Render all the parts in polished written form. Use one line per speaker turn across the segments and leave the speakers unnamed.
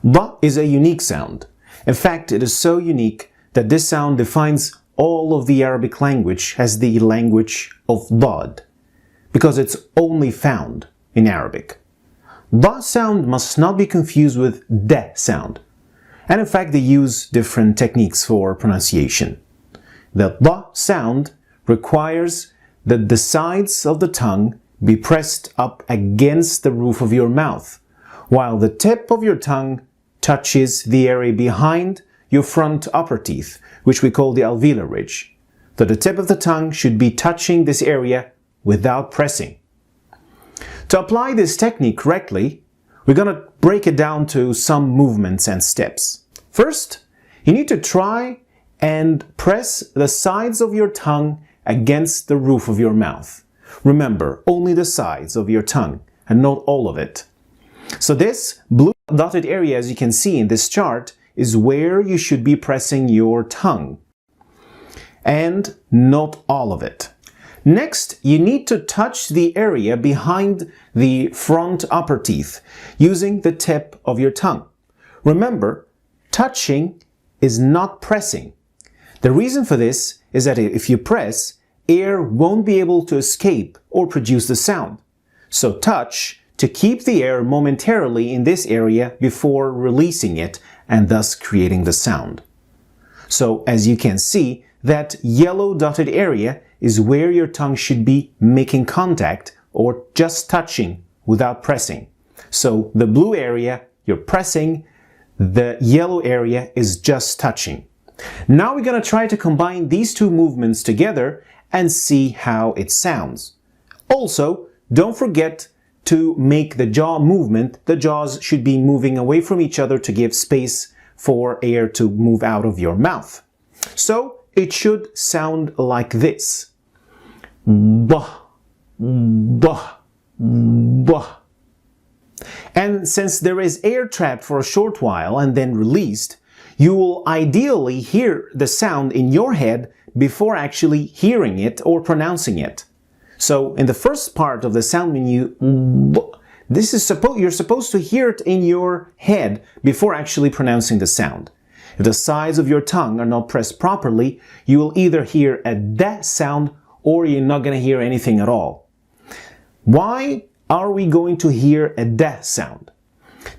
Da is a unique sound. In fact, it is so unique that this sound defines all of the Arabic language as the language of Dad, because it's only found in Arabic. Da sound must not be confused with de sound, and in fact they use different techniques for pronunciation. The da sound requires that the sides of the tongue be pressed up against the roof of your mouth, while the tip of your tongue touches the area behind your front upper teeth, which we call the alveolar ridge. So the tip of the tongue should be touching this area without pressing. To apply this technique correctly, we're going to break it down to some movements and steps. First, you need to try and press the sides of your tongue against the roof of your mouth. Remember, only the sides of your tongue and not all of it. So this blue dotted area, as you can see in this chart, is where you should be pressing your tongue, and not all of it. Next, you need to touch the area behind the front upper teeth using the tip of your tongue. Remember, touching is not pressing. The reason for this is that if you press, air won't be able to escape or produce the sound. So touch to keep the air momentarily in this area before releasing it and thus creating the sound. So as you can see, that yellow dotted area is where your tongue should be making contact or just touching without pressing. So the blue area, you're pressing, the yellow area is just touching. Now we're going to try to combine these two movements together and see how it sounds. Also, don't forget to make the jaw movement. The jaws should be moving away from each other to give space for air to move out of your mouth. So it should sound like this. Bah, bah, bah. And since there is air trapped for a short while and then released, you will ideally hear the sound in your head before actually hearing it or pronouncing it. So in the first part of the sound, when you you're supposed to hear it in your head before actually pronouncing the sound. If the sides of your tongue are not pressed properly, you will either hear a da sound or you're not going to hear anything at all. Why are we going to hear a da sound?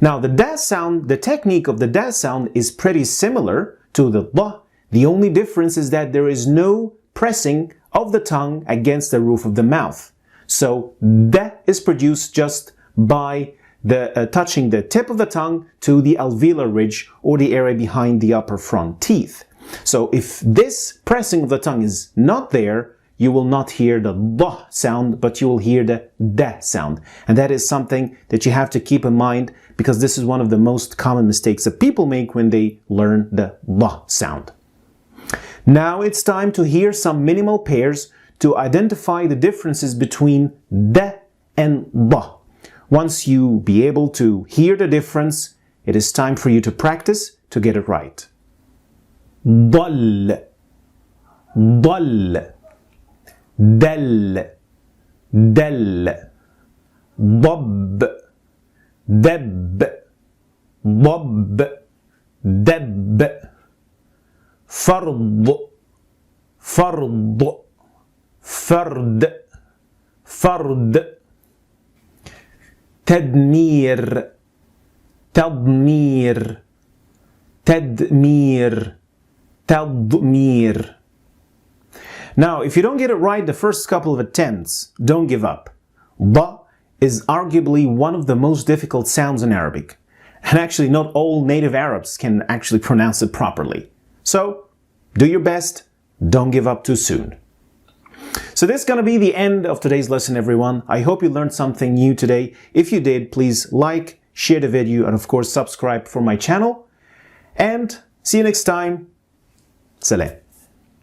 Now the da sound, the technique of the da sound is pretty similar to the da. The only difference is that there is no pressing of the tongue against the roof of the mouth. So da is produced just by touching the tip of the tongue to the alveolar ridge or the area behind the upper front teeth. So if this pressing of the tongue is not there, you will not hear the da sound, but you will hear the da sound. And that is something that you have to keep in mind, because this is one of the most common mistakes that people make when they learn the da sound. Now it's time to hear some minimal pairs to identify the differences between da and da. Once you be able to hear the difference, it is time for you to practice to get it right. Dal, dal, dal, dal, dab, dab, dab, dab, fard, fard, fard, fard, تدمير تضمير تدمير تضمير. Now, if you don't get it right the first couple of attempts, don't give up. Da is arguably one of the most difficult sounds in Arabic. And actually, not all native Arabs can actually pronounce it properly. So, do your best, don't give up too soon. So this is going to be the end of today's lesson, everyone. I hope you learned something new today. If you did, please like, share the video, and of course subscribe for my channel. And see you next time. Salam.